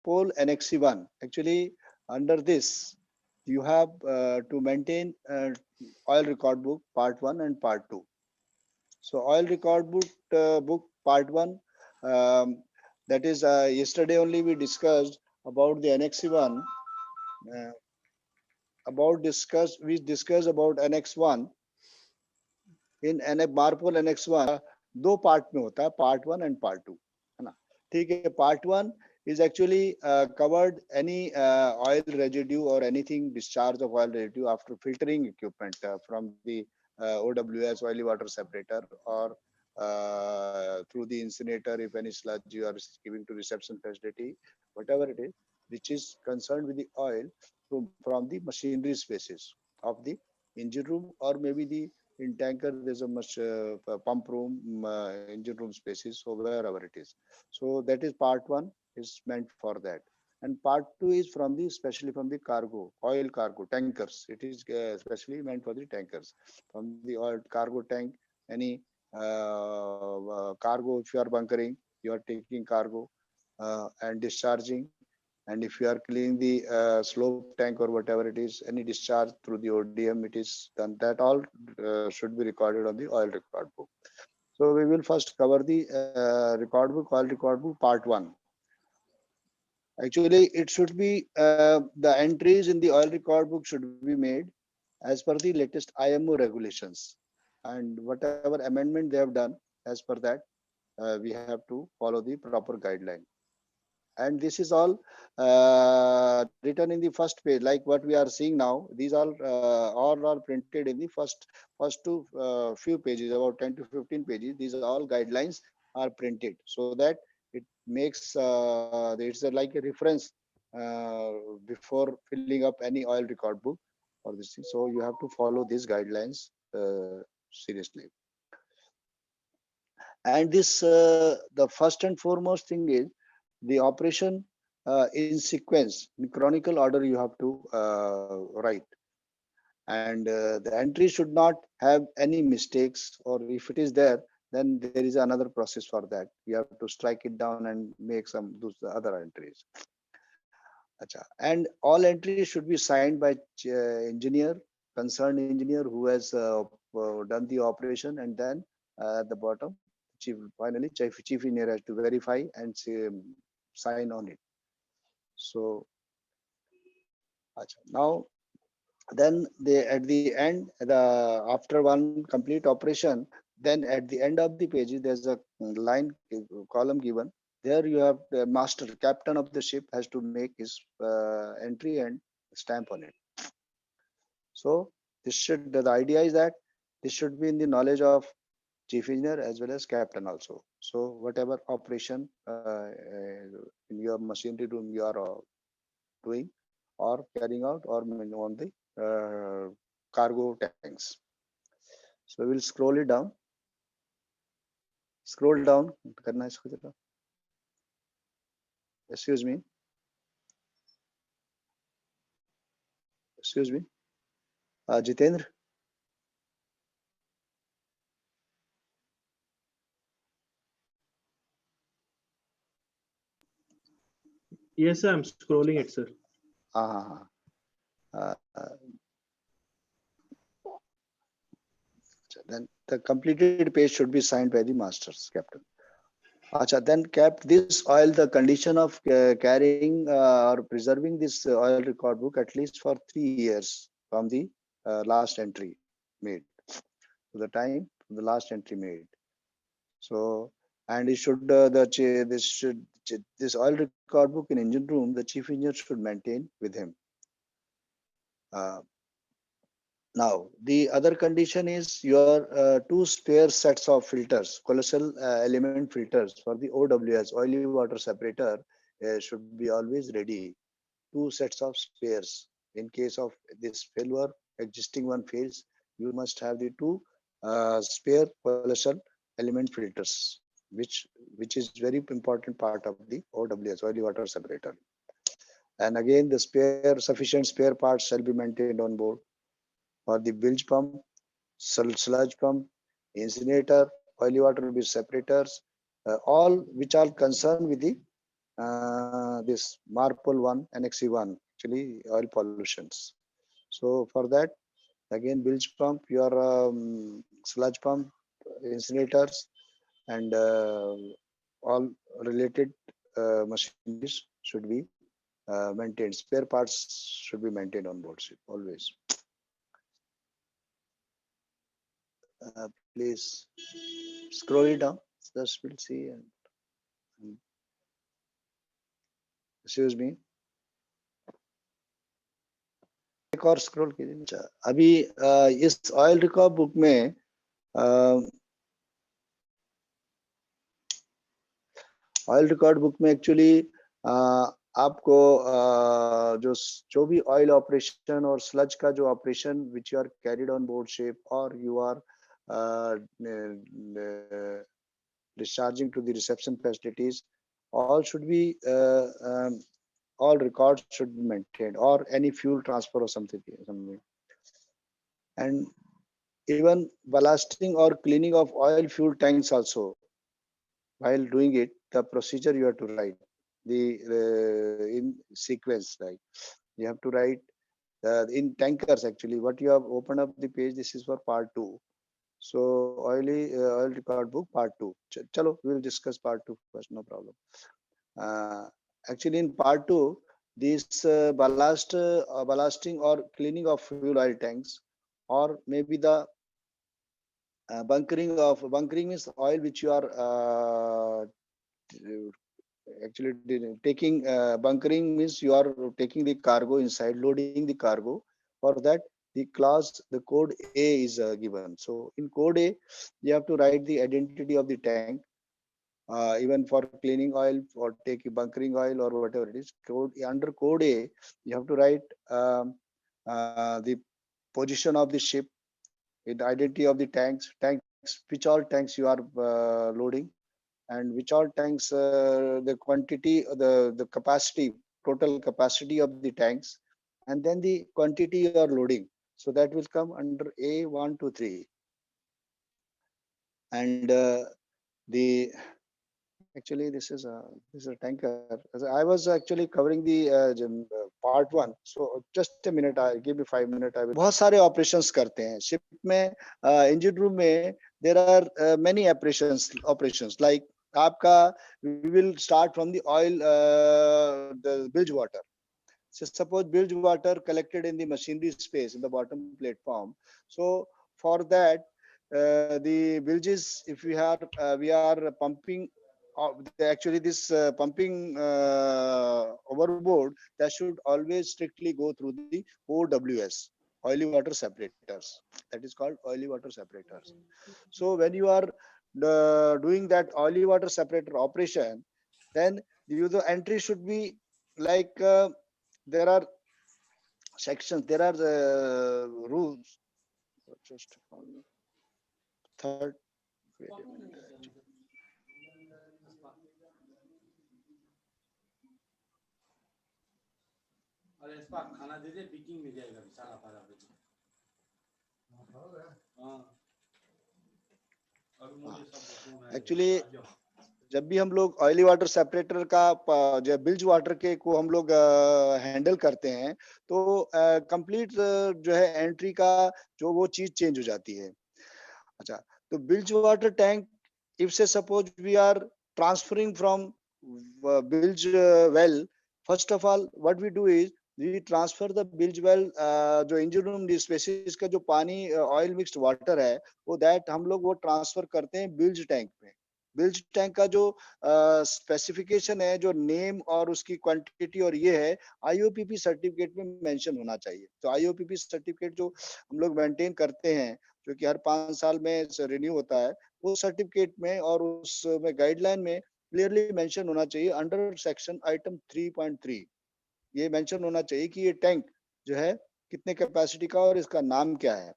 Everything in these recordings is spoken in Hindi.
MARPOL NXE1. Actually, under this, you have to maintain oil record book part 1 and part 2. So oil record book part 1, um, that is yesterday only we discussed about the NXE1. Uh, we discussed about NX1. In MARPOL NX1 दो पार्ट में होता है, पार्ट 1 एंड पार्ट 2, है ना. ठीक है. Part 1 is actually covered any oil residue or anything discharge of oil residue after filtering equipment from the OWS oily water separator or through the incinerator, if any sludge you are giving to reception facility, whatever it is, which is concerned with the oil from the machinery spaces of the engine room, or maybe the in tanker there's a much pump room, engine room spaces, so wherever it is. So that is part 1 is meant for that, and part 2 is from the especially from the cargo, oil cargo tankers. It is especially meant for the tankers, from the oil cargo tank. Any cargo, if you are bunkering, you are taking cargo and discharging, and if you are cleaning the slope tank or whatever it is, any discharge through the ODM, it is done. That all should be recorded on the oil record book. So we will first cover the record book, oil record book part 1. Actually, it should be the entries in the oil record book should be made as per the latest IMO regulations, and whatever amendment they have done as per that, we have to follow the proper guideline. And this is all written in the first page, like what we are seeing now. These all are printed in the first two few pages, about 10 to 15 pages. These all guidelines are printed so that it makes it's like a reference before filling up any oil record book or this thing. So you have to follow these guidelines seriously. And this the first and foremost thing is the operation in sequence, in chronicle order you have to write, and the entry should not have any mistakes, or if it is there, then there is another process for that. You have to strike it down and make some those other entries. Achha. And all entries should be signed by engineer, concerned engineer who has done the operation, and then at the bottom, finally chief engineer has to verify and sign on it. So now then at the end, after one complete operation, then at the end of the page there's a line column given. There you have the master captain of the ship has to make his entry and stamp on it. So this should, the idea is that this should be in the knowledge of chief engineer as well as captain also. So whatever operation in your machinery room you are doing or carrying out, or on the cargo tanks. So we will scroll it down. Scroll down. Excuse me. Excuse me. Jitendra. Yes, sir, I'm scrolling it, sir. Then the completed page should be signed by the master's captain. Then kept this oil, the condition of carrying or preserving this oil record book at least for 3 years from the last entry made to the time the last entry made. So, and it should this oil record book in engine room, the chief engineer should maintain with him. Now, the other condition is your 2 spare sets of filters, colossal element filters for the OWS, oily water separator, should be always ready. 2 sets of spares. In case of this failure, existing one fails, you must have the 2 spare colossal element filters, which is very important part of the OWS, oily water separator. And again, the sufficient spare parts shall be maintained on board for the bilge pump, sludge pump, incinerator, oily water separators, all which are concerned with the this MARPOL 1 Annex 1, actually oil pollutions. So for that, again, bilge pump, your sludge pump, incinerators, and all related machineries should be maintained. Spare parts should be maintained on board ship always. Please scroll it down. Just we'll see. And excuse me. एक और स्क्रॉल कीजिए. अच्छा, अभी इस ऑयल रिकॉर्ड बुक में ऑयल रिकॉर्ड बुक में एक्चुअली आपको जो भी ऑयल ऑपरेशन और स्लज का जो operation which you are carried on board ship और you are discharging to the reception facilities, all should be all records should be maintained, or any fuel transfer or something. And even ballasting or cleaning of oil fuel tanks also, while doing it, the procedure you have to write the in sequence, like you have to write in tankers. Actually, what you have opened up the page, this is for part 2. So oil record book part 2. Chalo, we will discuss part 2 first, no problem. Actually, in part 2, this ballasting or cleaning of fuel oil tanks, or maybe the bunkering means oil which you are actually taking. Bunkering means you are taking the cargo inside, loading the cargo. For that, the clause, the code A is given. So in code A, you have to write the identity of the tank. Even for cleaning oil or taking bunkering oil or whatever it is, under code A, you have to write the position of the ship, the identity of the tanks, which all tanks you are loading, and which all tanks, the quantity, the capacity, total capacity of the tanks, and then the quantity you are loading. So that will come under A 1, 2, 3. And the actually this is a tanker. I was actually covering the part 1. So just a minute, I give you 5 minutes. I will. बहुत सारे operations करते हैं ship में, engine room में. There are many operations like आपका, we will start from the oil, the bilge water. So suppose bilge water collected in the machinery space in the bottom platform. So for that, the bilges, if we are pumping, actually this pumping overboard, that should always strictly go through the OWS, oily water separators. That is called oily water separators. So when you are doing that oily water separator operation, then the user entry should be like there are sections, there are rules. Just third. Wait a minute. अरे इस बार खाना दे दे, पिकिंग में जाएगा विशाल आपारा पे. हाँ. एक्चुअली जब भी हम लोग ऑयली वाटर सेपरेटर का जो बिल्ज वाटर के को हम लोग हैंडल करते हैं, तो कंप्लीट जो है एंट्री का जो वो चीज चेंज हो जाती है. अच्छा, तो bilge water tank, if say suppose we are transferring from bilge well, first of all what we do is we transfer the bilge well, जो इंजन रूम स्पेसिस का जो पानी ऑयल मिक्स्ड वाटर है, वो दैट हम लोग वो ट्रांसफर करते हैं बिल्ज टैंक में. बिल्ज टैंक का जो स्पेसिफिकेशन है, जो नेम और उसकी क्वांटिटी और ये है, आईओपीपी सर्टिफिकेट में मेंशन होना चाहिए. तो आईओपीपी सर्टिफिकेट जो हम लोग मेंटेन करते हैं, जो कि हर 5 साल में रिन्यू होता है, वो सर्टिफिकेट में और उसमें गाइडलाइन में क्लियरली मेंशन होना चाहिए अंडर सेक्शन आइटम 3.3. ये मेंशन होना चाहिए कि ये टैंक जो है कितने कैपेसिटी का और इसका नाम क्या है.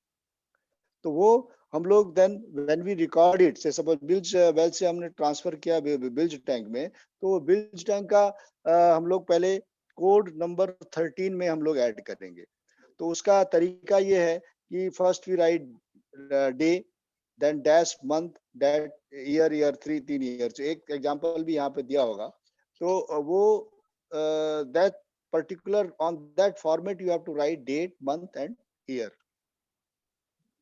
तो वो हम लोग then when we record it, say suppose bilge well से हमने ट्रांसफर किया बिल्ज टैंक में, तो बिल्ज टैंक का हम लोग पहले कोड नंबर 13 में हम लोग ऐड करेंगे. तो उसका तरीका ये है कि first we write day, then dash month, that year 3 year. एक एग्जांपल भी यहाँ पे दिया होगा. तो वो that particular on that format you have to write date, month and year.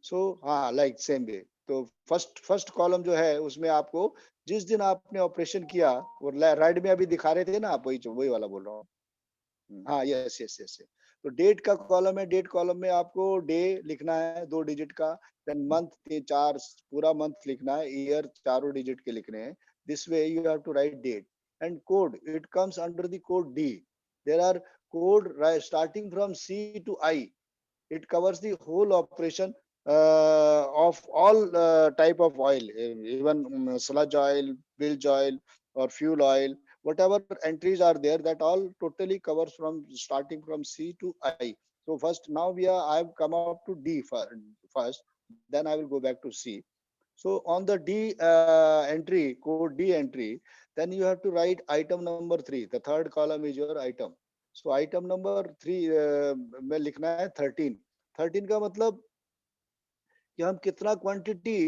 So हाँ like same way. तो फर्स्ट कॉलम जो है उसमें आपको जिस दिन आपने ऑपरेशन किया वो राइट में अभी दिखा रहे थे ना आप, वही वाला बोल रहा हूँ। हाँ यस यस यस। तो डेट का कॉलम है, डेट कॉलम में आपको डे लिखना है 2 डिजिट का, देन मंथ 4 पूरा मंथ लिखना है, ईयर 4 डिजिट के लिखने हैं। This way you have to write date and code, it comes under the code D. There are code starting from C to I, it covers the whole operation of all type of oil, even sludge oil, bilge oil or fuel oil, whatever entries are there, that all totally covers from starting from C to I. So first now I have come up to D first, then I will go back to C. So on the D entry, code D entry, then you have to write item number 3. The third column is your item. So item number 3 में लिखना है 13। 13 का मतलब कि हम कितना क्वांटिटी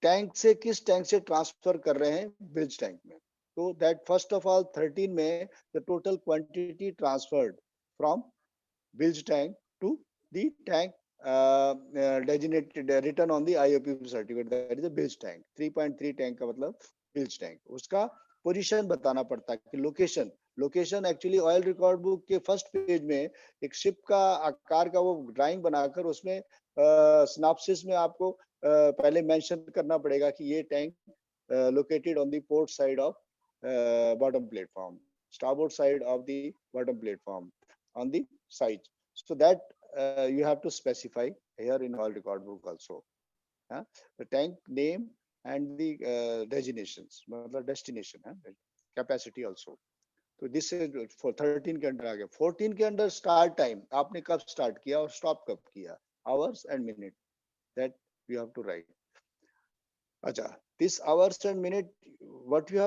टैंक से किस टैंक से ट्रांसफर कर रहे हैं बिल्ज टैंक में। तो दैट फर्स्ट ऑफ ऑल 13 में the total quantity transferred from bilge tank to the tank designated written on the IOP certificate, that is a bilge tank। 3.3 tank का मतलब bilge tank, उसका पोजीशन बताना पड़ता है कि location actually oil record book के फर्स्ट पेज में एक शिप का आकार का वो ड्राइंग बनाकर उसमें सिनॉप्सिस में आपको पहले मेंशन करना पड़ेगा कि ये tank located on the port side of bottom platform, starboard side of the bottom platform on the sides. So that you have to specify here in oil record book also. The tank name and the designations, मतलब destination, capacity also. तो this is for 13 के अंदर आ गया। 14 के अंदर स्टार्ट टाइम, आपने कब स्टार्ट किया और स्टॉप कब किया, hours and minute, that you have to write. अच्छा, this hours and minute what you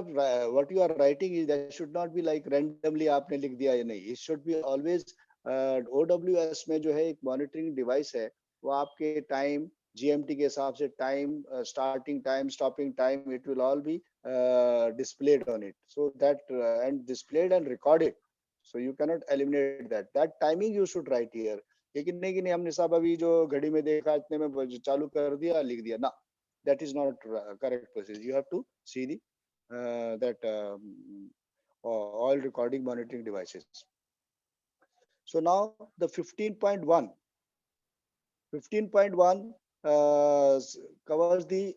are writing is that should not be like randomly आपने लिख दिया या नहीं, it should be always OWS में जो है एक मॉनिटरिंग डिवाइस है, वो आपके टाइम GMT के हिसाब से time, starting time, stopping time, it will all be displayed on it, so that and displayed and recorded, so you cannot eliminate that timing you should write here। लेकिन नहीं कि नहीं हमने सब अभी जो घड़ी में देखा इतने में चालू कर दिया लिख दिया ना, that is not correct process। You have to see the that oil recording monitoring devices। So now the 15.1 covers the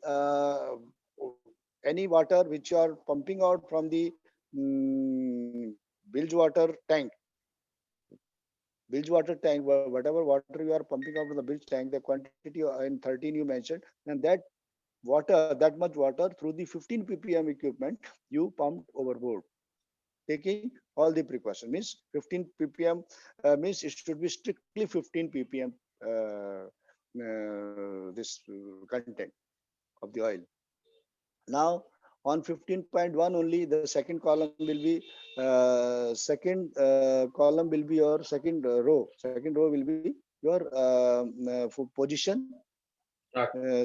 any water which you are pumping out from the bilge water tank, whatever water you are pumping out of the bilge tank, the quantity in 13 you mentioned, and that much water through the 15 ppm equipment you pumped overboard, taking all the precaution, means 15 ppm means it should be strictly 15 ppm this content of the oil. Now on 15.1 only the second column will be your second row will be your position,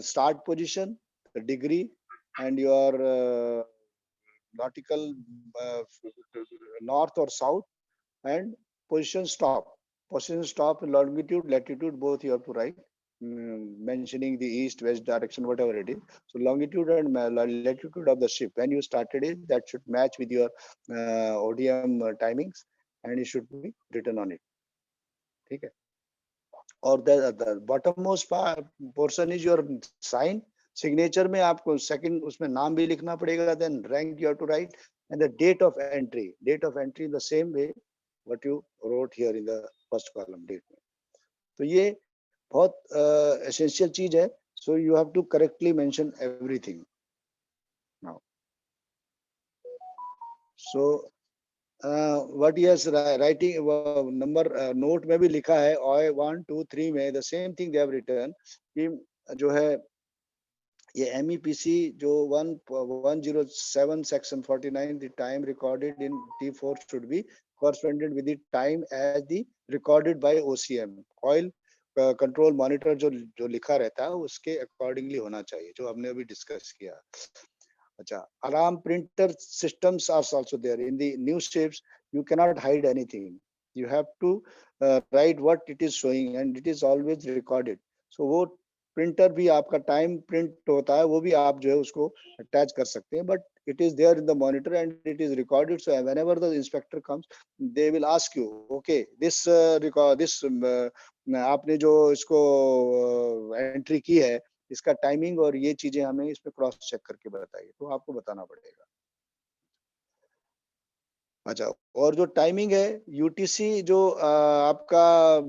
start position, the degree, and your nautical north or south, and position stop, longitude, latitude, both you have to write, mentioning the east, west direction, whatever it is. So longitude and latitude of the ship when you started it, that should match with your ODM timings, and it should be written on it। ठीक है, और the bottommost portion is your sign, signature में आपको second उसमें नाम भी लिखना पड़ेगा, then rank you have to write, and the date of entry in the same way what you wrote here in the first column, date में। तो ये बहुत essential चीज है, so you have to correctly mention everything now। So what he is writing number note में भी लिखा है, OI 1 2 3 में the same thing they have written कि जो है ये MEPC जो 107 section 49, the time recorded in T4 should be correspondent with the time as the recorded by OCM, oil control monitor जो लिखा रहता है उसके अकॉर्डिंगली होना चाहिए, जो हमने अभी डिस्कस किया। Acha. Alarm printer systems are also there. In the new ships, you cannot hide anything. You have to write what it is showing, and it is always recorded. So वो printer भी आपका time print होता है, वो भी आप जो है उसको attach कर सकते हैं. But it is there in the monitor and it is recorded. So whenever the inspector comes, they will ask you, okay, this record, this आपने जो इसको entry की है, इसका टाइमिंग और ये चीजें हमें इसमें क्रॉस चेक करके बताइए, तो आपको बताना पड़ेगा. अच्छा, और जो टाइमिंग है यूटीसी जो आपका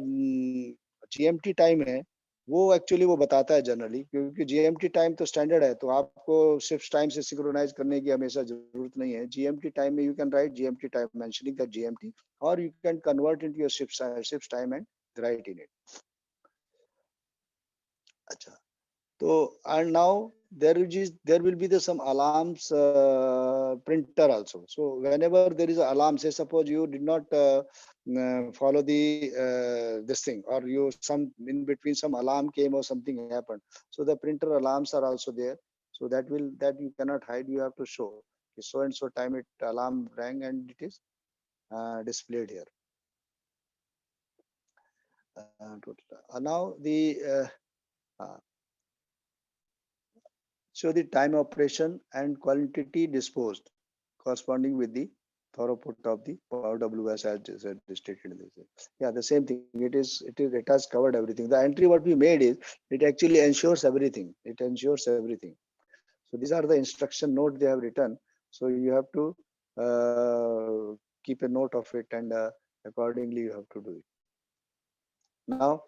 जीएमटी टाइम है, वो एक्चुअली वो बताता है जनरली, क्योंकि जीएमटी टाइम तो स्टैंडर्ड है, तो आपको शिफ्ट टाइम से सिंक्रोनाइज करने की हमेशा जरूरत नहीं है. जीएमटी टाइम में you can write GMT time mentioning that GMT, और you can convert into your shift time and write in it. अच्छा, so and now there will be some alarms printer also. So whenever there is an alarm, say suppose you did not follow the this thing, or you some in between some alarm came or something happened, so the printer alarms are also there. So that you cannot hide, you have to show so and so time it alarm rang and it is displayed here. Now the show the time operation and quantity disposed corresponding with the throughput of the power WS as stated in this. Yeah, the same thing. It has covered everything. The entry what we made is it actually ensures everything. It ensures everything. So these are the instruction note they have written. So you have to keep a note of it, and accordingly you have to do it. Now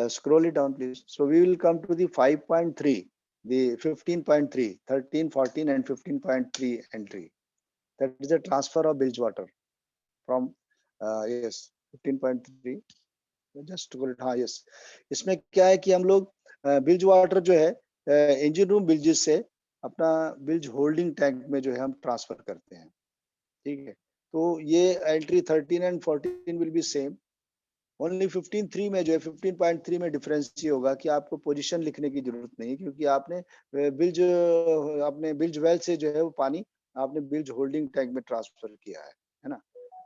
scroll it down, please. So we will come to the 5.3. The 15.3, 13, 14 and 15.3 entry. That is the transfer of bilge water from yes 15.3. Just scroll it. हाँ yes. इसमें क्या है कि हम लोग बिल्ज वाटर जो है इंजन रूम बिल्जेस से अपना बिल्ज होल्डिंग टैंक में जो है हम ट्रांसफर करते हैं. ठीक है, तो ये entry 13 and 14 will be same. Only 15.3 में जो है 15.3 में डिफरेंस ये होगा कि आपको पोजीशन लिखने की जरूरत नहीं, क्योंकि आपने बिल्ज वेल से जो है वो पानी आपने बिल्ज होल्डिंग टैंक में ट्रांसफर किया है ना,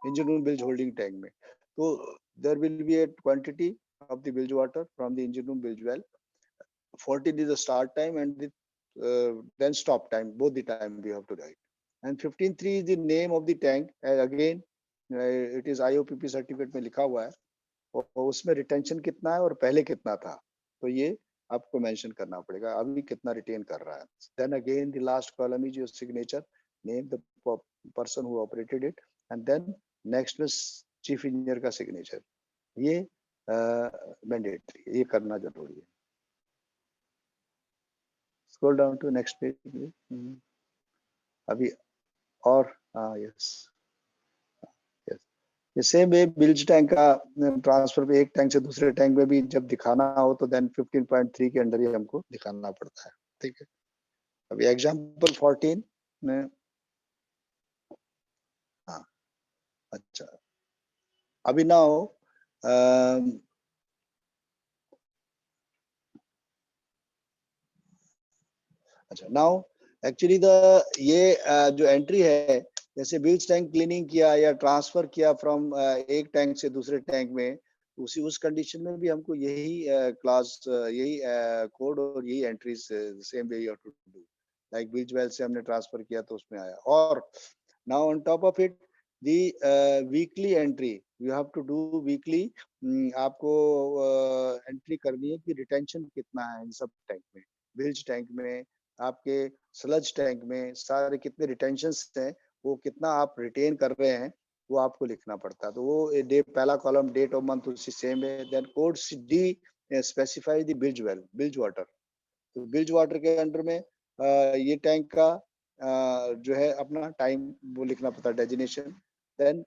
engine room bilge holding tank में. तो there will be a quantity of the bilge water from the engine room bilge well. 14 is the start time and the then stop time, both the time we have to write. And 15.3 is the name of the tank. Again it is IOPP certificate में लिखा हुआ है, और उसमें रिटेंशन कितना है और पहले कितना था, तो ये आपको मेंशन करना पड़ेगा अभी कितना रिटेन कर रहा है. Then again the last column is your signature, name the person who operated it, and then next में चीफ इंजीनियर का सिग्नेचर. ये मैंडेटरी, ये करना जरूरी है. Scroll down to next page. अभी और yes same way bilge tank का ट्रांसफर पे एक टैंक से दूसरे टैंक में भी जब दिखाना हो तो देन 15.3 के अंदर ही हमको दिखाना पड़ता है. ठीक है, अभी एग्जांपल 14 में हाँ अच्छा अभी नाउ अच्छा नाउ एक्चुअली द ये जो एंट्री है, जैसे बिल्ज टैंक क्लीनिंग किया या ट्रांसफर किया फ्रॉम एक टैंक से दूसरे टैंक में, उस कंडीशन में भी हमको यही क्लास यही कोड और यही entries same way you have to do. Like bilge well से हमने ट्रांसफर किया तो उसमें आया. और now on top of it the weekly entry you have to do weekly. आपको एंट्री करनी है कि रिटेंशन कितना है इन सब टैंक में, बिल्ज टैंक में, आपके स्लज टैंक में, सारे कितने रिटेंशंस हैं, वो कितना आप रिटेन कर रहे हैं, वो आपको लिखना पड़ता है. तो वो डे पहला कॉलम डेट ऑफ मंथ उसी सेम है. Then code D specify the bilge well bilge water. तो बिल्ज वाटर के अंडर में ये टैंक का जो है अपना टाइम वो लिखना पड़ता है, designation. Then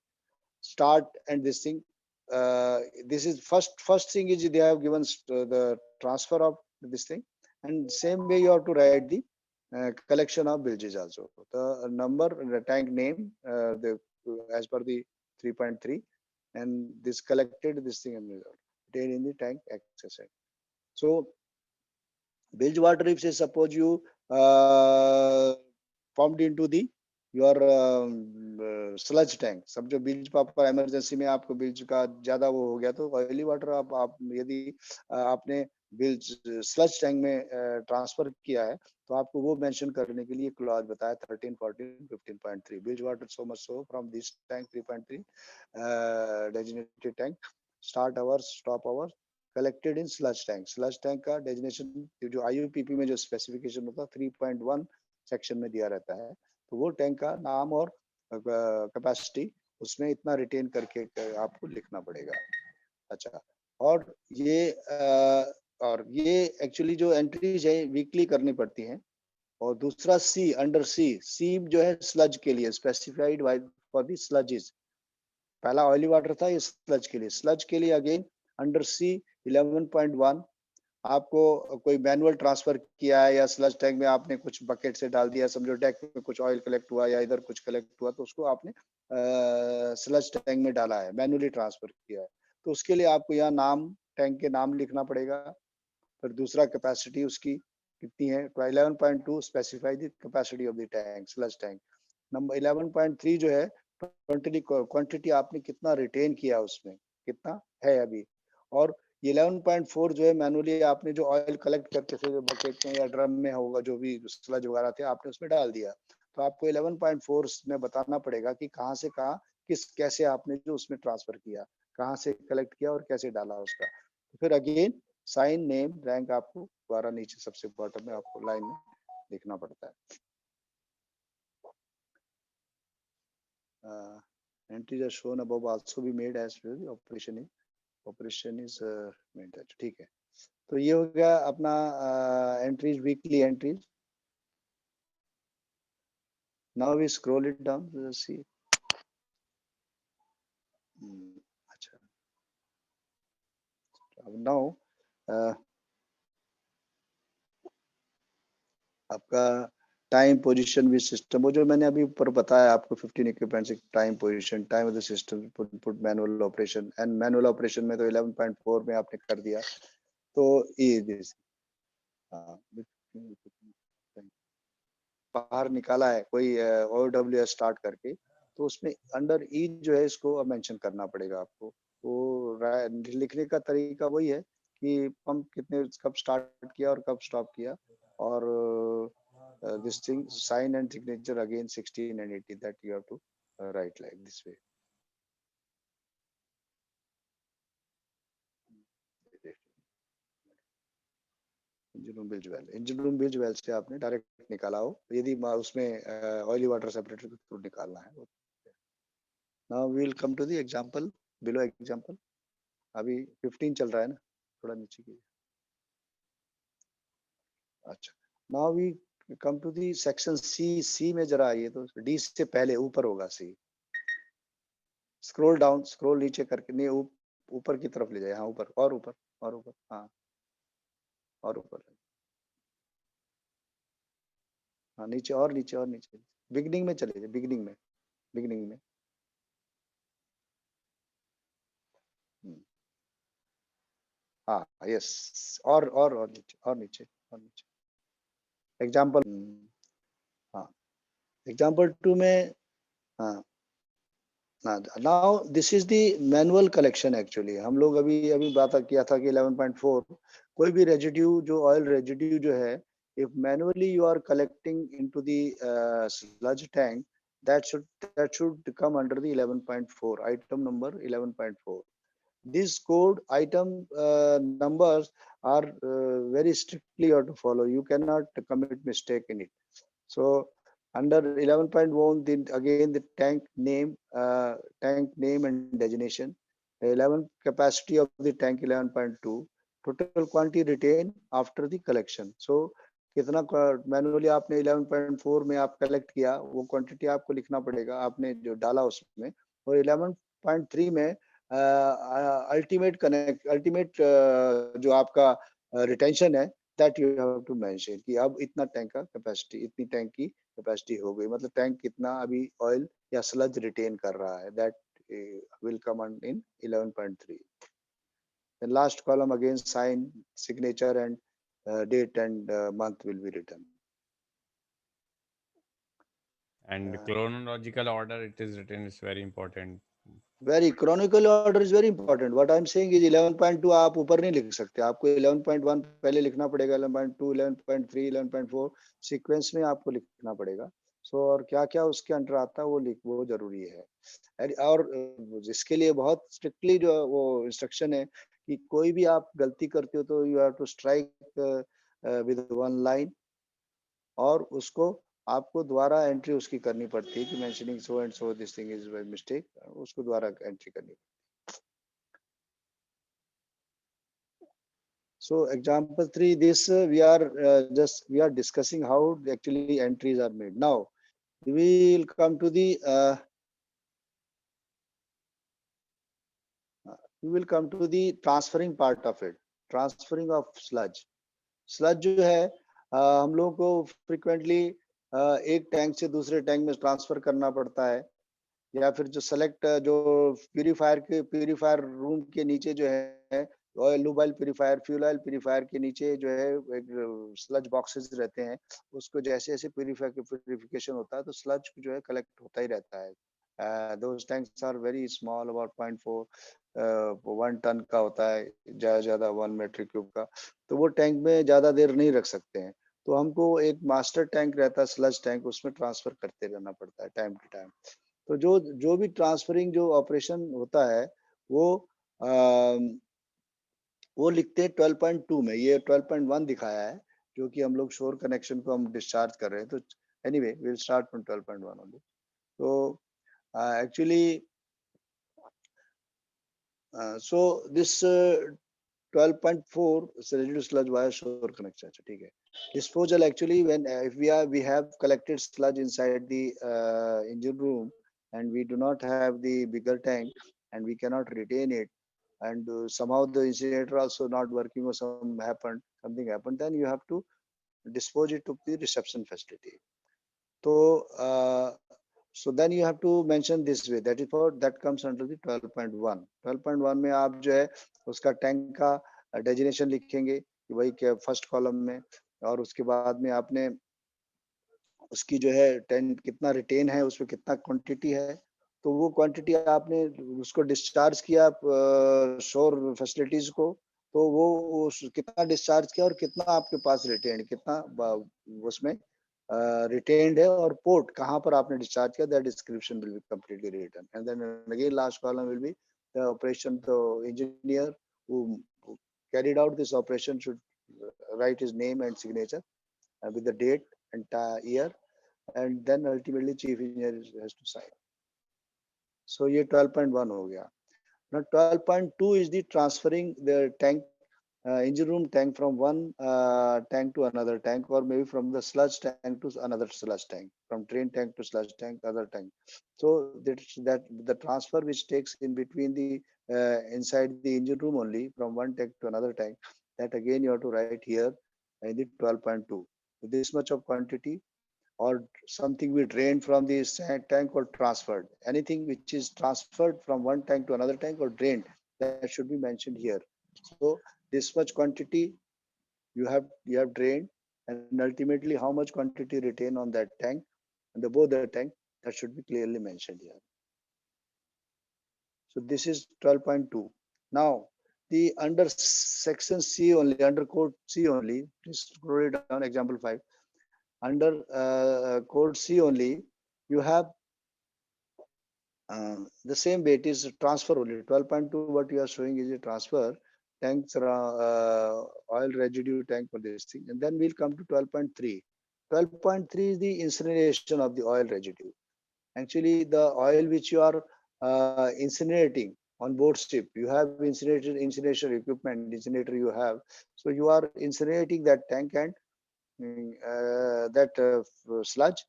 start and this thing, this is first thing is they have given the transfer of this thing, and same way you have to write the collection of bilges also. The number, the tank name, as per the 3.3, and this collected this thing and retained in the tank access. So bilge water, if say suppose you pumped into the your sludge tank. समझो बीज पापा इमरजेंसी में आपको बीज का ज्यादा वो हो गया तो ऑयली वाटर आप यदि आपने बीज स्लज टैंक में ट्रांसफर किया है तो आपको वो मेंशन करने के लिए क्लॉज बताया 13, 14, 15.3 bilge water so much so from this tank 3.3 designated tank start hours stop hours collected in sludge tank का डेजिनेशन जो IUPP में जो स्पेसिफिकेशन होता है 3.1 सेक्शन में दिया रहता है तो वो टैंक का नाम और कैपेसिटी उसमें इतना रिटेन करके आपको लिखना पड़ेगा। अच्छा और ये एक्चुअली जो एंट्रीज है वीकली करनी पड़ती हैं और दूसरा सी अंडर सी जो है स्लज के लिए स्पेसिफाइड फॉर दी स्लजेस। पहला ऑयली वाटर था ये स्लज के लिए अगेन अंडर सी 11.1 आपको कोई मैनुअल ट्रांसफर किया है या स्लज टैंक में आपने कुछ बकेट से डाल दिया समझो डेक में कुछ ऑयल कलेक्ट हुआ या इधर कुछ कलेक्ट हुआ तो उसको आपने स्लज टैंक में डाला है मैनुअली ट्रांसफर किया है तो उसके लिए आपको यहाँ नाम टैंक के नाम लिखना पड़ेगा। फिर दूसरा कैपेसिटी उसकी कितनी है 11.2 specify the capacity of the tank sludge tank. Number 11.3 जो है क्वांटिटी आपने कितना रिटेन किया उसमें कितना है अभी और ये 11.4 जो है मैनुअली आपने जो ऑयल कलेक्ट करके फिर बकेट में या ड्रम में होगा जो भी स्लज वगैरह थे आपने उसमें डाल दिया तो आपको 11.4 में बताना पड़ेगा कि कहाँ से कहाँ कैसे आपने जो उसमें ट्रांसफर किया कहाँ से कलेक्ट किया और कैसे डाला उसका। तो फिर अगेन साइन नेम रैंक आपको दोबारा नीचे सबसे बॉटम में आपको लाइन में लिखना पड़ता है। Entries are shown above also be made as well the operation is made ठीक है। तो ये हो गया अपना entries weekly entries. Now we scroll it down see अच्छा अब नाउ आपका टाइम पोजीशन विद सिस्टम वो जो मैंने अभी ऊपर बताया आपको 15 equipments time position time of the system put manual operation and manual operation में तो 11.4 में आपने कर दिया तो ये दिस बाहर निकाला है कोई OWS स्टार्ट करके तो उसमें अंडर ई जो है इसको मेंशन करना पड़ेगा आपको। वो लिखने का तरीका वही है कि पंप कितने कब स्टार्ट किया और कब स्टॉप किया और this thing sign and signature again 16 and 18 that you have to write like this way. Engine room bilge well से आपने डायरेक्ट निकाला हो यदि उसमें ऑयली वाटर सेपरेटर के थ्रू निकालना है। Now we will come to the example below example. अभी 15 चल रहा है ना थोड़ा नीचे कीजिए। अच्छा now we come to the section C में जरा आइए तो डी से पहले ऊपर होगा सी। स्क्रॉल डाउन स्क्रॉल नीचे करके नहीं ऊपर की तरफ ले जाए। हाँ ऊपर और ऊपर और ऊपर हाँ और ऊपर हाँ नीचे और नीचे और नीचे बिगनिंग में चले जाए बिगनिंग में हाँ यस और नीचे एग्जाम्पल हाँ एग्जाम्पल 2 में हाँ now this is the manual collection actually हम लोग अभी बात किया था कि 11.4 कोई भी रेजिड्यू जो ऑयल रेजिड्यू जो है if manually you are collecting into the sludge tank that should come under the 11.4 item number 11.4. These code item numbers are very strictly you have to follow. You cannot commit mistake in it. So under 11.1 again the tank name and designation 11 capacity of the tank 11.2 total quantity retained after the collection. So कितना मैनुअली आपने 11.4 में आप कलेक्ट किया वो क्वांटिटी आपको लिखना पड़ेगा आपने जो डाला उसमें और 11.3 में अल्टीमेट जो आपका रिटेंशन है that you have to mention कि अब इतना टैंक का कैपेसिटी इतनी टैंक की कैपेसिटी हो गई मतलब टैंक कितना अभी ऑयल या स्लज रिटेन कर रहा है that will come in 11.3. The last column again sign signature and date and month will be written. And Uh, chronological order it is written is very important. Very chronological order is very important. What I'm saying is 11.2 आप ऊपर नहीं लिख सकते, आपको 11.1 पहले लिखना पड़ेगा, 11.2, 11.3, 11.4 सीक्वेंस में आपको लिखना पड़ेगा. सो और क्या क्या उसके अंडर आता है वो जरूरी है. और जिसके लिए बहुत स्ट्रिक्टली जो वो इंस्ट्रक्शन है कि कोई भी आप गलती करते हो तो you have to strike with one line, और उसको आपको दोबारा एंट्री उसकी करनी पड़ती है कि mentioning so and so this thing is mistake, उसको दोबारा एंट्री करनी. So example 3, this we are discussing how actually entries are made. Now we will come to the transferring part of it. Transferring of sludge. Sludge जो है हम लोगों को फ्रिक्वेंटली एक टैंक से दूसरे टैंक में ट्रांसफर करना पड़ता है, या फिर जो सेलेक्ट जो प्यूरिफायर रूम के नीचे जो है oil lube oil purifier, fuel oil purifier के नीचे जो है एक स्लज बॉक्सेस रहते हैं, उसको जैसे जैसे प्यूरिफिकेशन होता है तो स्लज जो है कलेक्ट होता ही रहता है. Those tanks are very small, about 0.4 1 ton का होता है, ज्यादा 1 मेट्रिक क्यूब का. तो वो टैंक में ज्यादा देर नहीं रख सकते हैं, तो हमको एक मास्टर टैंक रहता है स्लज टैंक, उसमें ट्रांसफर करते रहना पड़ता है टाइम टू टाइम. तो जो भी ट्रांसफरिंग जो ऑपरेशन होता है वो वो लिखते हैं 12.2 में. ये 12.1 दिखाया है जो कि हम लोग शोर कनेक्शन को हम डिस्चार्ज कर रहे हैं. तो anyway we will start from 12.1 only. तो actually so this 12.4 is residue sludge via shore connection. ठीक है. Disposal actually when if we have collected sludge inside the engine room and we do not have the bigger tank and we cannot retain it, and somehow the incinerator also not working or something happened, then you have to dispose it to the reception facility. So then you have to mention this way, that comes under the 12.1. 12.1 में आप जो है उसका टैंक का डेजिनेशन लिखेंगे कि भाई क्या फर्स्ट कॉलम में, और उसके बाद में आपने उसकी जो है टैंक कितना रिटेन है, उसमें कितना क्वांटिटी है, तो वो क्वांटिटी आपने उसको डिस्चार्ज किया शोर फैसिलिटीज को, तो वो कितना डिस्चार्ज किया और कितना आपके पास रिटेन, कितना उसमें retained है, और पोर्ट कहाँ पर आपने डिस्चार्ज किया, that description will be completely written. And then again last column will be the operation. The engineer who carried out this operation should write his name and signature with the date and year, and then ultimately chief engineer has to sign. So ये 12.1 हो गया. Now 12.2 is the transferring the tank engine room tank from one tank to another tank, or maybe from the sludge tank to another sludge tank, from drain tank to sludge tank, other tank. So that the transfer which takes in between the inside the engine room only from one tank to another tank, that again you have to write here in the 12.2. This much of quantity or something we drained from the tank or transferred. Anything which is transferred from one tank to another tank or drained, that should be mentioned here. So this much quantity you have drained, and ultimately how much quantity retain on that tank and both the tank, that should be clearly mentioned here. So this is 12.2. Now the under section C only, under code C only, please scroll it down, example 5. Under code C only, you have the same way, it is transfer only. 12.2 what you are showing is a transfer tanks, oil residue tank for this thing, and then we'll come to 12.3. 12.3 is the incineration of the oil residue. Actually the oil which you are incinerating on board ship, you have incineration equipment, incinerator you have, so you are incinerating that tank and that sludge,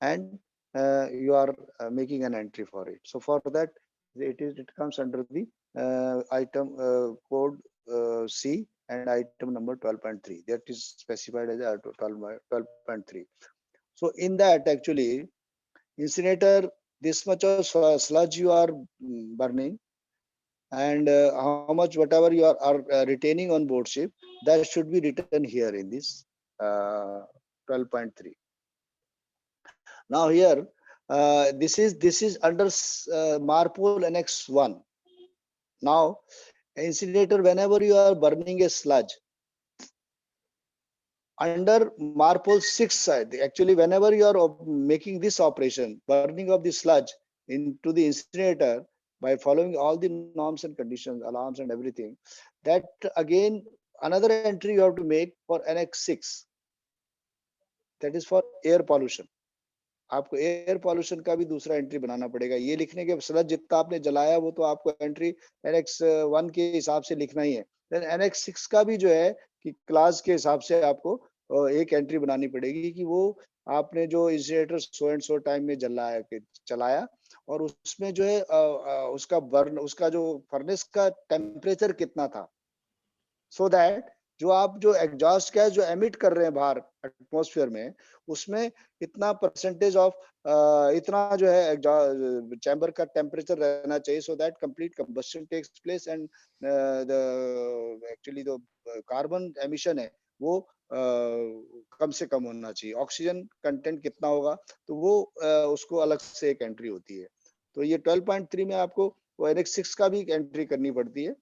and you are making an entry for it. So for that it comes under the item code C and item number 12.3, that is specified as 12.3. So in that actually incinerator, this much of sludge you are burning, and how much whatever you are retaining on board ship, that should be written here in this 12.3. Now here, this is under MARPOL Annex 1. Now, incinerator, whenever you are burning a sludge, under MARPOL 6 side, actually, whenever you are making this operation, burning of the sludge into the incinerator by following all the norms and conditions, alarms and everything, that again, another entry you have to make for Annex 6. That is for air pollution. आपको एयर पॉल्यूशन का भी दूसरा एंट्री बनाना पड़ेगा. ये लिखने के स्लज जितना आपने जलाया वो तो आपको एंट्री एनेक्स 1 के हिसाब से लिखना ही है. देन एनेक्स 6 का भी जो है कि क्लास के हिसाब से आपको एक एंट्री बनानी पड़ेगी कि वो आपने जो incinerator so and so time में चलाया और उसमें जो है उसका बर्न, उसका जो फर्नेस का टेम्परेचर कितना था, सो दैट जो आप जो एग्जॉस्ट गैस जो एमिट कर रहे हैं बाहर एटमॉस्फेयर में, उसमें इतना परसेंटेज ऑफ इतना जो है चैम्बर का टेम्परेचर रहना चाहिए, so that complete combustion takes place and actually जो कार्बन एमिशन है वो कम से कम होना चाहिए. ऑक्सीजन कंटेंट कितना होगा तो वो उसको अलग से एक एंट्री होती है. तो ये 12.3 में आपको वो एनेक्स 6 का भी एंट्री करनी पड़ती है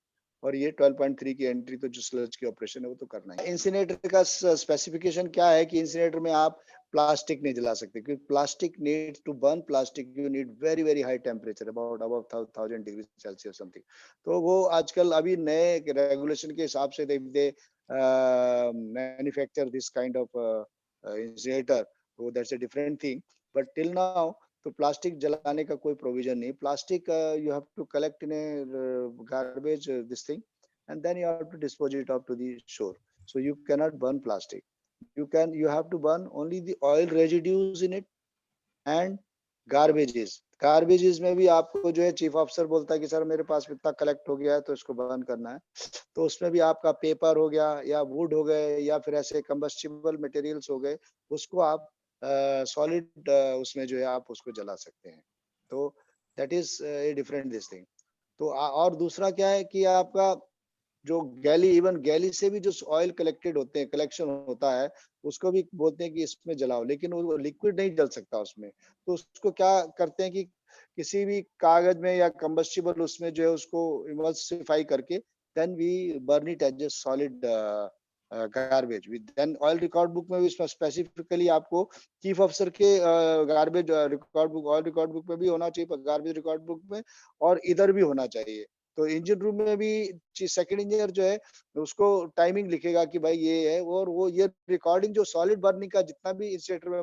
और ये 12.3 की एंट्री तो जो स्लज की ऑपरेशन है वो तो करना है. इंसिनेटर का स्पेसिफिकेशन क्या है कि इंसिनेटर में आप प्लास्टिक नहीं जला सकते क्योंकि plastic need to burn plastic you need very very high temperature about 1000 degree Celsius something. तो वो आजकल अभी नए रेगुलेशन के हिसाब से they manufacture this kind of incinerator, so that's a different thing, but till now तो प्लास्टिक जलाने का कोई प्रोविजन नहीं. Plastic you have to collect in a garbage this thing and then you have to dispose it off to the shore, so you cannot burn plastic. You have to burn only the oil residues in it and garbages में भी आपको जो है चीफ ऑफिसर बोलता है कि सर मेरे पास इतना कलेक्ट हो गया है तो इसको बर्न करना है. तो उसमें भी आपका पेपर हो गया या वुड हो गए या फिर ऐसे कंबस्टिबल मटेरियल्स हो गए, उसको आप सॉलिड उसमें जो है आप उसको जला सकते हैं. तो that is a different this thing. तो और दूसरा क्या है कि आपका जो गैली से भी जो ऑयल कलेक्टेड होते हैं, कलेक्शन होता है, उसको भी बोलते हैं कि इसमें जलाओ, लेकिन वो लिक्विड नहीं जल सकता उसमें. तो उसको क्या करते हैं कि किसी भी कागज में या कंबस्टिबल उसमें जो है उसको इमल्सिफाई करके then we burn it as a solid garbage. Then oil record book में भी स्पेसिफिकली आपको चीफ ऑफिसर के garbage record book, oil record book में भी होना चाहिए, गार्बेज रिकॉर्ड बुक में, और इधर भी होना चाहिए. तो इंजन रूम में भी सेकंड इंजीनियर जो है उसको टाइमिंग लिखेगा कि भाई ये है, और वो ये रिकॉर्डिंग जो सॉलिड बर्निंग का जितना भी इंसिनेटर में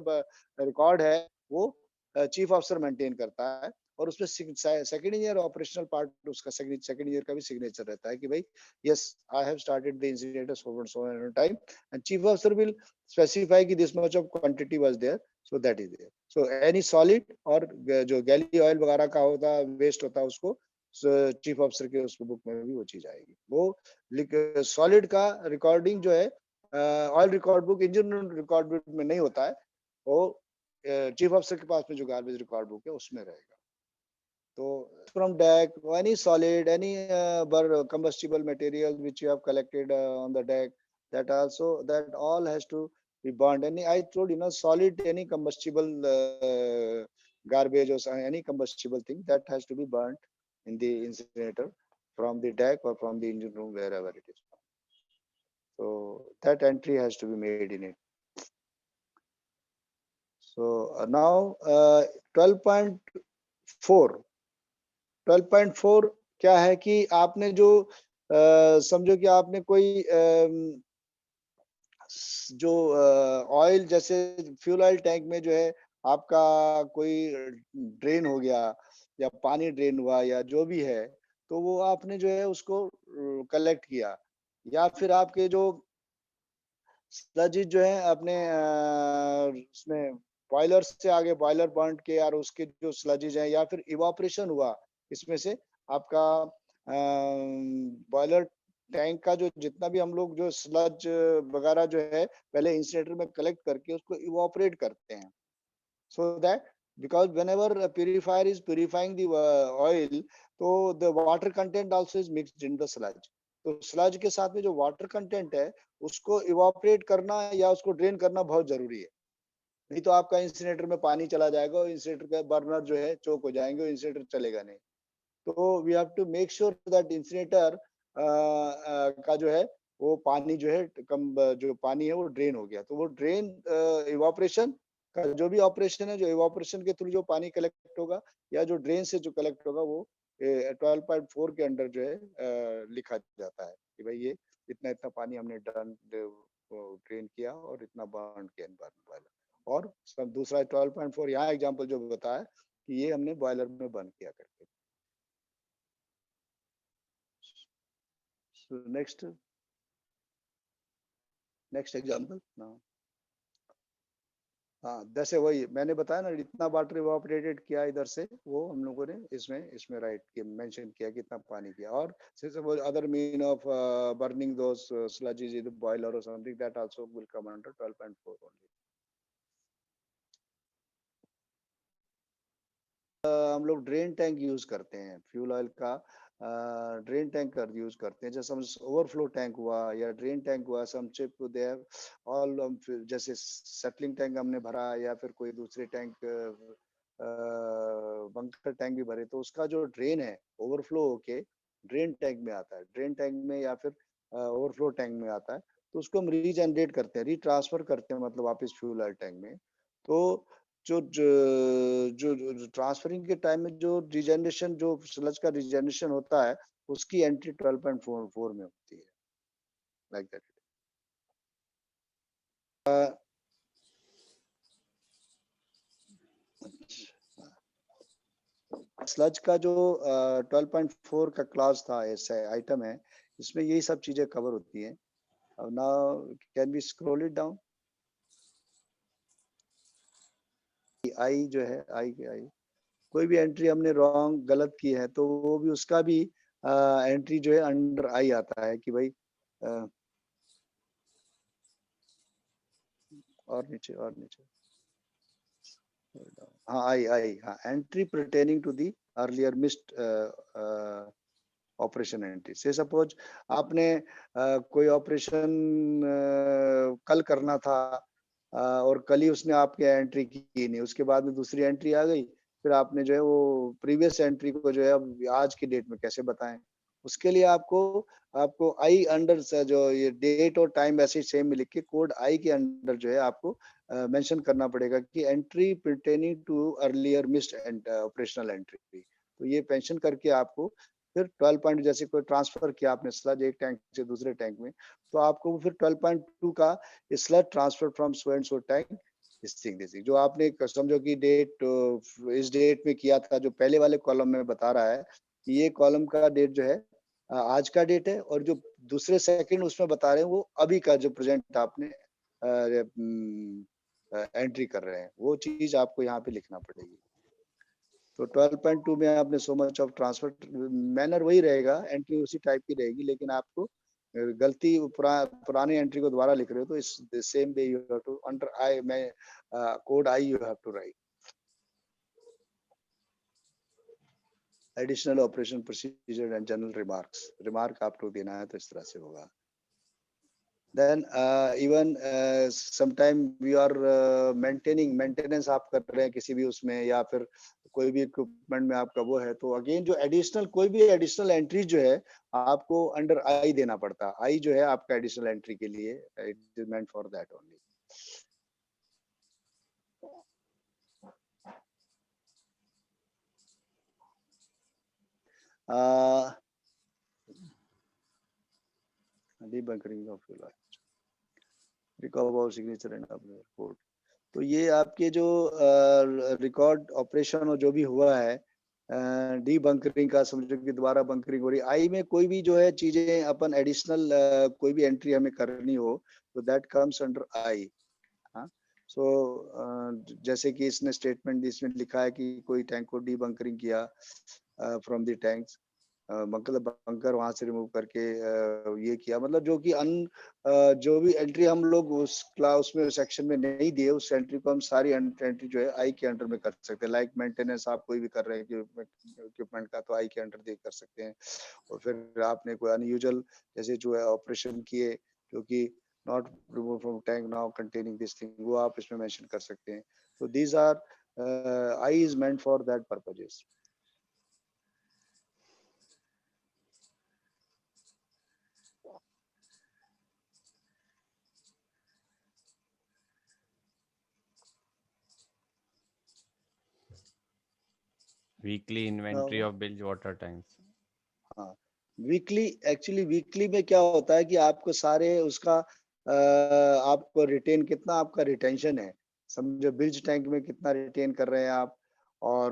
रिकॉर्ड है वो चीफ ऑफिसर मेंटेन करता है. और उसमें सेकंड इंजीनियर ऑपरेशनल पार्ट उसका सेकंड इंजीनियर का भी सिग्नेचर रहता है कि भाई yes I have started the incinerator so end time and chief officer will specify कि this much of quantity was there, so that is there. So any solid और जो गैली ऑयल वगैरह का होता वेस्ट होता है उसको चीफ ऑफिसर के उस बुक में भी वो चीज आएगी. वो सॉलिड का रिकॉर्डिंग जो है oil record book, engine record book में नहीं होता है, वो चीफ ऑफिसर के पास में जो गार्बेज रिकॉर्ड बुक है उसमें रहेगा. तो from deck, any solid, any combustible material which you have collected on the deck, that all has to be burned. I told you, solid, any combustible garbage or any combustible thing that has to be burnt in the incinerator from the deck or from the engine room, wherever it is. So that entry has to be made in it. So now 12.4 क्या है कि आपने जो समझो कि आपने कोई जो ऑयल जैसे फ्यूल ऑयल टैंक में जो है आपका कोई ड्रेन हो गया या पानी ड्रेन हुआ या जो भी है, तो वो आपने जो है उसको कलेक्ट किया, या फिर आपके जो स्लजिज जो है अपने उसमें बॉयलर से आगे बॉयलर पॉइंट के और उसके जो स्लजिज है, या फिर इवापोरेशन हुआ इसमें से आपका बॉयलर टैंक का जो जितना भी हम लोग जो स्लज वगैरह जो है पहले इंसिनेटर में कलेक्ट करके उसको इवापोरेट करते हैं, so that because whenever a purifier is purifying the oil, तो the water content also is mixed in the sludge. तो स्लज के साथ में जो वाटर कंटेंट है उसको इवापोरेट करना या उसको ड्रेन करना बहुत जरूरी है. नहीं तो आपका इंसिनेटर में पानी चला जाएगा और इंसिनेटर का बर्नर जो है चोक हो जाएंगे और इंसिनेटर चलेगा नहीं। तो we have to make sure that incinerator का जो है वो पानी जो है जो पानी है वो ड्रेन हो गया। तो वो ड्रेन इवापोरेशन का जो भी ऑपरेशन है, जो इवापोरेशन के थ्रू जो पानी कलेक्ट होगा या जो ड्रेन से जो कलेक्ट होगा वो 12.4 के अंडर जो है लिखा जाता है कि भाई ये इतना इतना पानी हमने ड्रेन किया और इतना बर्न किया बर्न वाला। और सब दूसरा 12.4 यहाँ एग्जाम्पल जो बताया कि ये हमने बॉयलर में बर्न किया करके। So next example. हाँ, जैसे वही मैंने बताया ना, इतना वाटर इवापोरेटेड किया इधर से, वो हम लोगों ने इसमें राइट किया, मेंशन किया कितना पानी किया। और other mean of burning those sludges in the boiler और something that also will come under 12.4 only. हम लोग ड्रेन टैंक यूज करते हैं, फ्यूल ऑयल का ड्रेन टैंक यूज करते हैं। जैसे हम ओवरफ्लो टैंक हुआ या ड्रेन टैंक हुआ, सम चिप दे ऑल, जैसे सेटलिंग टैंक हमने भरा या फिर कोई दूसरे टैंक बंकर टैंक भी भरे, तो उसका जो ड्रेन है ओवरफ्लो होके ड्रेन टैंक में आता है, ड्रेन टैंक में या फिर ओवरफ्लो टैंक में आता है, तो उसको हम रीजनरेट करते हैं, रीट्रांसफर करते हैं, मतलब वापस फ्यूल ऑयल टैंक में। तो जो जो ट्रांसफरिंग के टाइम में जो रिजेनरेशन, जो स्लज का रिजेनरेशन होता है, उसकी एंट्री 12.4 में होती है, लाइक दैट। स्लज का जो 12.4 का क्लास था, ऐसा आइटम है, इसमें यही सब चीजें कवर होती हैं। अब now can be scroll it down. I जो है, आई कोई भी एंट्री हमने रॉन्ग गलत की है तो वो भी, उसका भी एंट्री जो है अंडर आई आता है कि भाई और नीचे हाँ, आई हाँ, entry pertaining to the earlier missed operation entry. Say suppose आपने कोई ऑपरेशन कल करना था और कल ही उसने आपके एंट्री की नहीं, उसके बाद में दूसरी एंट्री आ गई, फिर आपने जो है वो प्रीवियस एंट्री को जो है अब आज की डेट में कैसे बताएं। उसके लिए आपको आई अंडर से जो ये डेट और टाइम ऐसे सेम में लिख के कोड आई के अंडर जो है आपको मेंशन करना पड़ेगा कि entry pertaining to earlier missed operational entry. तो ये पेंशन करके आपको फिर 12 पॉइंट, जैसे कोई ट्रांसफर किया आपने स्लज एक टैंक से दूसरे टैंक में, तो आपको फिर 12.2 का sludge transfer from so and so tank this जो आपने समझो कि डेट इस डेट में किया था, जो पहले वाले कॉलम में बता रहा है कि ये कॉलम का डेट जो है आज का डेट है, और जो दूसरे सेकंड उसमें बता रहे हैं वो अभी का जो प्रेजेंट आपने एंट्री कर रहे हैं, वो चीज आपको यहाँ पे लिखना पड़ेगी। तो 12.2 में आपने so much of transfer, manner वही रहेगा, एंट्री उसी टाइप की रहेगी, लेकिन आपको गलती पुरानी एंट्री को दोबारा लिख रहे हो तो इस same way you have to under I में code I you have to write. Additional operation procedure and general remark आपको देना है, तो इस तरह से होगा। Then even sometime we are maintenance आप कर रहे हैं किसी भी उसमें, या फिर कोई भी इक्विपमेंट में आपका वो है, तो अगेन जो एडिशनल कोई भी एडिशनल एंट्री जो है आपको अंडर आई देना पड़ता है। आई जो है आपका एडिशनल एंट्री के लिए, it is meant for that only. debunkering of your life, record of signature and of your report। तो ये आपके जो रिकॉर्ड ऑपरेशन और जो भी हुआ है डी बंकरिंग का, समझो कि दोबारा बंकरिंग हो रही, आई में कोई भी जो है चीजें अपन एडिशनल कोई भी एंट्री हमें करनी हो तो दैट कम्स अंडर आई। हाँ, सो जैसे कि इसने स्टेटमेंट इसमें लिखा है कि कोई टैंक को डी बंकरिंग किया फ्रॉम द टैंक्स, मतलब बंकर वहां से रिमूव करके ये किया, मतलब जो कि जो भी एंट्री हम लोग उस क्लास में सेक्शन में नहीं दिए, उस एंट्री को हम सारी एंट्री जो है आई के अंडर में कर सकते हैं। लाइक मेंटेनेंस आप कोई भी कर रहे हैं इक्विपमेंट का, तो आई के अंडर दे कर सकते हैं। और फिर आपने कोई अनयूजुअल जैसे जो है ऑपरेशन किए, जो कि not removed from tank now containing this thing, वो आप इसमें mention कर सकते हैं. So these are I is meant for that purposes. Weekly inventory Now, of bilge water tanks. हाँ, वीकली एक्चुअली वीकली में क्या होता है कि आपको सारे उसका आपको रिटेन कितना आपका रिटेंशन है, समझो बिल्ज टैंक में कितना रिटेन कर रहे हैं आप, और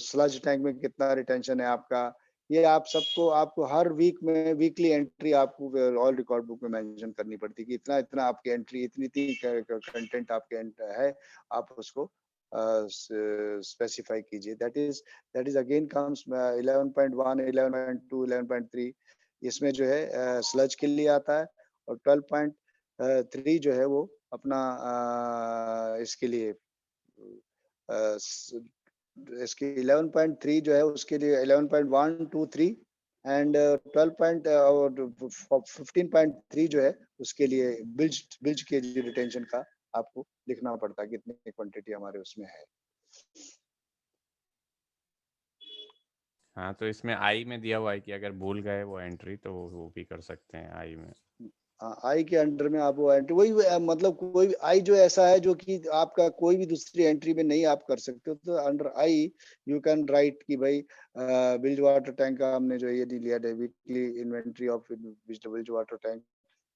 स्लज टैंक में कितना रिटेंशन है आपका, ये आप सबको आपको हर वीक में वीकली एंट्री आपको ऑल रिकॉर्ड बुक में मेंशन करनी पड़ती है कि इतना इतना आपकी एंट्री इतनी इतनी कंटेंट आपके है, आप उसको स्पेसिफाई कीजिए. दैट इज अगेन कम्स 11.1 11.2 11.3 इसमें जो है स्लज के लिए आता है, और 12.3 जो है वो अपना इसके लिए इसकी 11.3 जो है उसके लिए 11.1 2 3 एंड 15.3 जो है उसके लिए बिल्ज के रिटेंशन का आपको लिखना पड़ता है कितनी क्वांटिटी हमारे उसमें है. हाँ, तो इसमें आई में दिया हुआ है कि अगर भूल गए वो एंट्री तो वो भी कर सकते हैं आई में. आई के अंडर में आप वो एंट्री वही मतलब कोई भी आई जो ऐसा है जो कि आपका कोई भी दूसरी एंट्री में नहीं आप कर सकते हो, तो under I you can right कि भाई बिल्ज वाटर टैंक का हमने जो ये लिया है weekly inventory of bilge water tank,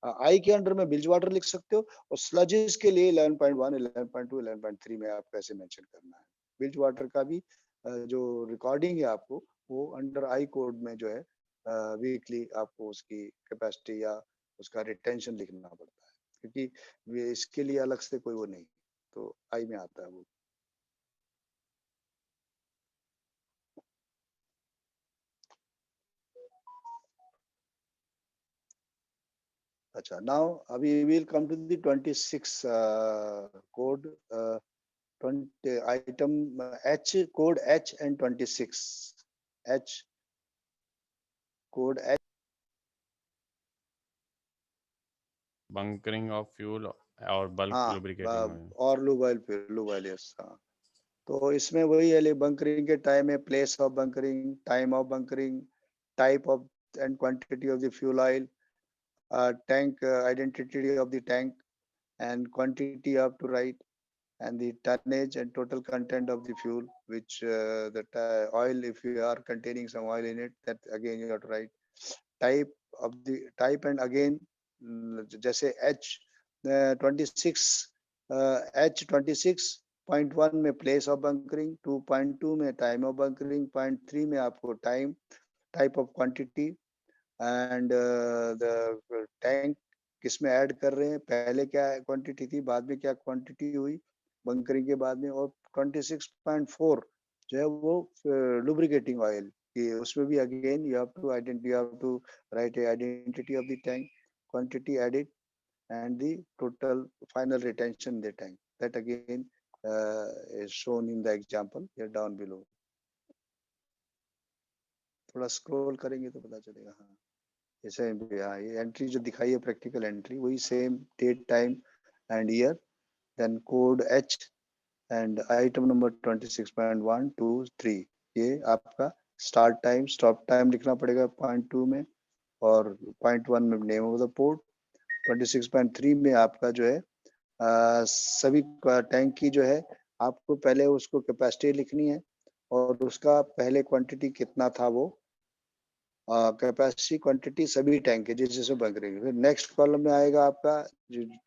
I के अंडर में बिल्ज वाटर लिख सकते हो, और स्लजेस के लिए 11.1 11.2 11.3 में आप कैसे मेंशन करना है. बिल्ज वाटर का भी जो रिकॉर्डिंग है आपको वो अंडर आई कोड में जो है वीकली आपको उसकी कैपेसिटी या उसका रिटेंशन लिखना पड़ता है, क्योंकि इसके लिए अलग से कोई वो नहीं, तो आई में आता है वो. अच्छा, नाउ अभी will come to the 26 code 20 item H code H and 26 H code H bunkering of fuel और बल्क लुब्रिकेटिंग ऑयल. और लुबाइल यस. हाँ, तो इसमें वही है, बंकरिंग के टाइम है, place of bunkering, time of bunkering, type of and quantity of the fuel oil, tank identity of the tank and quantity you have to write, and the tonnage and total content of the fuel, which oil, if you are containing some oil in it, that again you have to write. Type of the type, and again जैसे H 26 H26.1 में place of bunkering, 2.2 में time of bunkering, 0.3 में आपको time, type of quantity, and the tank किसमें ऐड कर रहे हैं, पहले क्या क्वांटिटी थी, बाद में क्या क्वांटिटी हुई बंकरिंग के बाद में, और 26.4 जो है वो लुब्रिकेटिंग ऑयल की, उसमें भी again you have to write identity of the tank, quantity added, and the total final retention in the tank. That again is shown in the example here down below. थोड़ा स्क्रॉल करेंगे तो पता चलेगा. हाँ, जैसे हाँ, ये एंट्री जो दिखाई है प्रैक्टिकल एंट्री वही same, date time and year, then code H and item number 26.1 2 3, ये आपका स्टार्ट टाइम स्टॉप टाइम लिखना पड़ेगा 0.2 में, और 0.1 में नेम ऑफ द पोर्ट, 26.3 में आपका जो है सभी टैंक की जो है आपको पहले उसको कैपेसिटी लिखनी है, और उसका पहले क्वांटिटी कितना था वो कैपेसिटी क्वांटिटी सभी टैंक के जिस जिसमें बन रही है. फिर नेक्स्ट कॉलम में आएगा आपका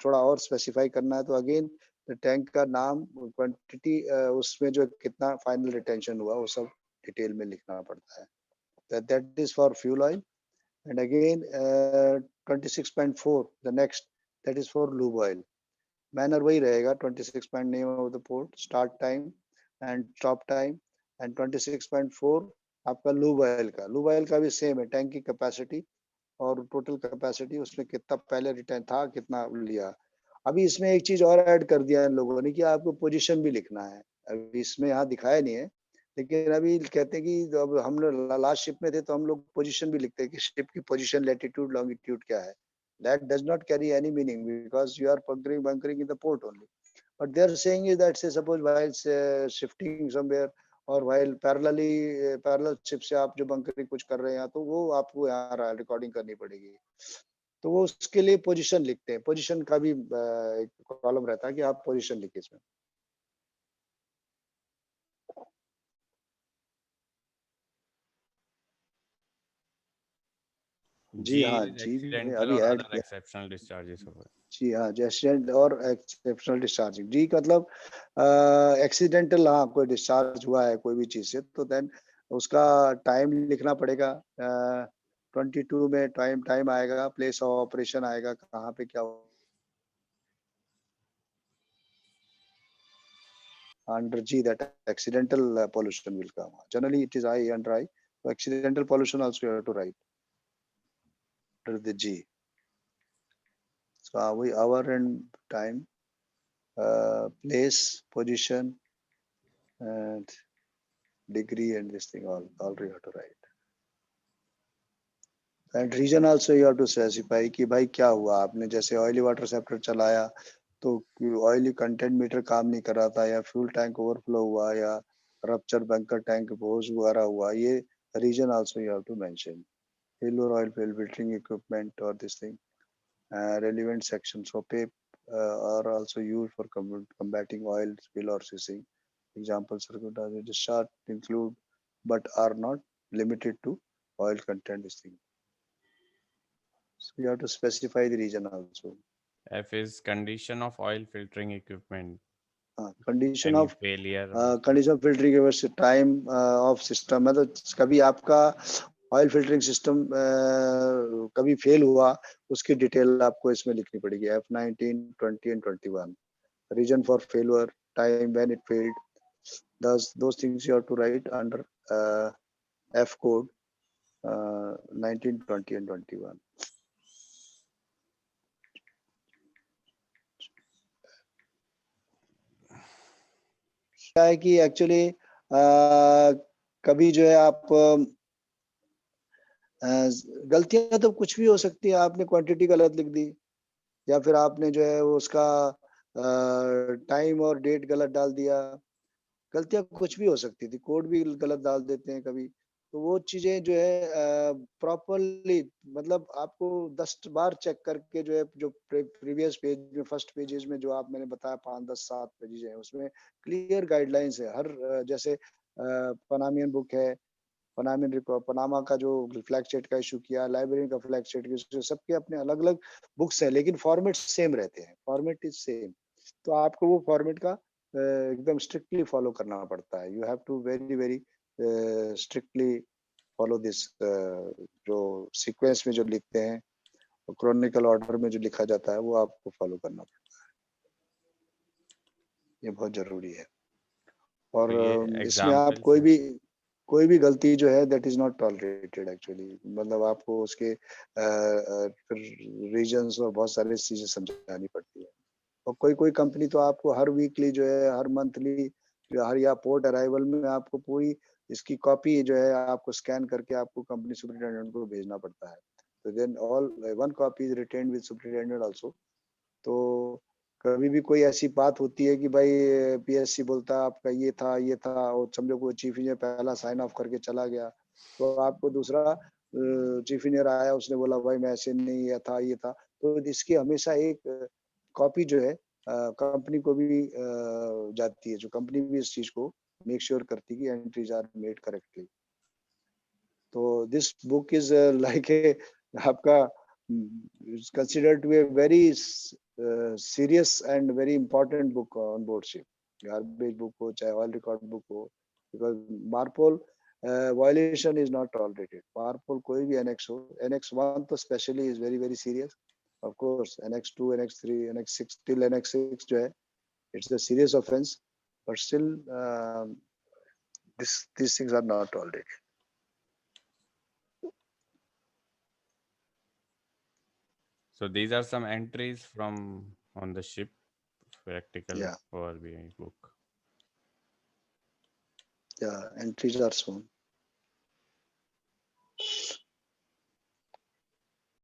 थोड़ा और स्पेसिफाई करना है, तो अगेन टैंक का नाम, क्वांटिटी, उसमें जो कितना फाइनल रिटेंशन हुआ वो सब डिटेल में लिखना पड़ता है. That is for fuel oil. And again 26.4 the next, that is for lube oil. Manner वही रहेगा, 26 point name of the port, start time and stop time, and 26.4 आपका लूब ऑयल का भी सेम है, टैंक की कैपेसिटी और टोटल कैपेसिटी, उसमें कितना पहले रिटर्न था कितना लिया. अभी इसमें एक चीज और ऐड कर दिया इन लोगों ने कि आपको पोजीशन भी लिखना है. अभी इसमें यहाँ दिखाया नहीं है, लेकिन अभी कहते हैं कि अब हम लोग लास्ट शिप में थे तो हम लोग पोजीशन भी लिखते हैं कि शिप की पोजीशन, लैटिट्यूड, लॉन्गिट्यूड क्या है, That does not carry any meaning because you are bunkering in the port only. But they are saying is that, say suppose while shifting somewhere और while parallel ship से आप जो bunkering कुछ कर रहे हैं तो वो आपको यहाँ recording करनी पड़ेगी. तो वो उसके लिए पोजीशन लिखते हैं. पोजीशन का भी एक कॉलम रहता है कि आप पोजीशन लिखिए इसमें. जी हाँ, जी भी है, accidental अभी और ऐड other किया. exceptional discharges हो गए. जी हाँ, एक्सीडेंट और एक्सेप्शनल डिस्चार्जिंग. जी का मतलब एक्सीडेंटल, हाँ कोई डिस्चार्ज हुआ है कोई भी चीज से तो देन उसका टाइम लिखना पड़ेगा. 22 में टाइम आएगा, प्लेस ऑफ ऑपरेशन आएगा, कहाँ पे क्या under G, that accidental pollution will come. Generally it is I under I. So accidental pollution also you have to write under the G. So hour and time, place, position, and degree, and this thing all you have to write. And region also you have to specify कि भाई क्या हुआ, आपने जैसे ऑयली वाटर सेप्टर चलाया तो ऑयली कंटेंट मीटर काम नहीं कर रहा था, या फ्यूल टैंक ओवरफ्लो हुआ, या रप्चर बंकर टैंक होज वगैरह हुआ, ये reason also you have to mention. Failure oil filtering equipment or this thing. Relevant sections of PAPE are also used for combating oil spill or seizing. Examples circuit discharge include but are not limited to oil content this thing. So you have to specify the region also. F is condition of oil filtering equipment. Condition Any of failure. condition of filtering was time of system. मतलब कभी आपका ऑयल फिल्टरिंग सिस्टम कभी फेल हुआ, उसकी डिटेल आपको इसमें लिखनी पड़ेगी. F19, 20 and 21. Reason for failure, time when it failed. Those things you have to write under F code 19, 20 and 21. क्या है कि एक्चुअली कभी जो है आप गलतियां तो कुछ भी हो सकती है. आपने क्वांटिटी गलत लिख दी, या फिर आपने जो है उसका टाइम और डेट गलत डाल दिया. गलतियां कुछ भी हो सकती थी, कोड भी गलत डाल देते हैं कभी. तो वो चीजें जो है प्रॉपरली, मतलब आपको 10 बार चेक करके जो है, जो प्रीवियस पेज में फर्स्ट पेजेस में जो आप मैंने बताया 5, 10, 7 पेजेस हैं, उसमें क्लियर गाइडलाइंस है. हर जैसे पनामियन बुक है, पनामा का जो फ्लैग स्टेट का इशू किया, लाइब्रेरी का फ्लैग स्टेट का इशू, सबके अपने अलग अलग बुक्स हैं, लेकिन फॉर्मेट सेम रहते हैं. Format is same. तो आपको वो फॉर्मेट का एकदम स्ट्रिक्टली फॉलो करना पड़ता है. You have to very strictly follow this. जो सीक्वेंस में जो लिखते हैं, क्रोनिकल ऑर्डर में जो लिखा जाता है, वो आपको फॉलो करना पड़ता है. ये बहुत जरूरी है. और इसमें आप कोई भी गलती जो है that is not tolerated actually. मतलब आपको उसके रीजंस और बहुत सारी चीजें समझानी पड़ती है. और कोई कंपनी तो आपको हर वीकली जो है, हर मंथली, हर या पोर्ट अराइवल में आपको पूरी इसकी कॉपी जो है आपको स्कैन करके आपको कंपनी सुपरिटेंडेंट को भेजना पड़ता है. तो then all one copy is retained with superintendent also. तो कभी भी कोई ऐसी बात होती है कि भाई पीएससी बोलता है आपका ये था, और समझो कोई चीफ इंजीनियर पहला साइन ऑफ करके चला गया, तो आपको दूसरा चीफ इंजीनियर आया, उसने बोला भाई मैं ऐसे नहीं, ये था. तो इसकी हमेशा एक कॉपी जो है कंपनी को भी जाती है, जो कंपनी भी इस चीज को मेक श्योर करती है कि एंट्रीज आर मेड करेक्टली. तो this book is like a आपका considered to be a very serious and very important book on board ship. Garbage book हो चाहे oil record book हो, because MARPOL violation is not tolerated. MARPOL कोई भी annex हो, annex 1 तो specially is very serious. Of course annex 2, annex 3, annex 6 till annex 6 जो है, it's a serious offense, but still these things are not tolerated. So these are some entries from on the ship practical Power BI book. Yeah, entries are shown.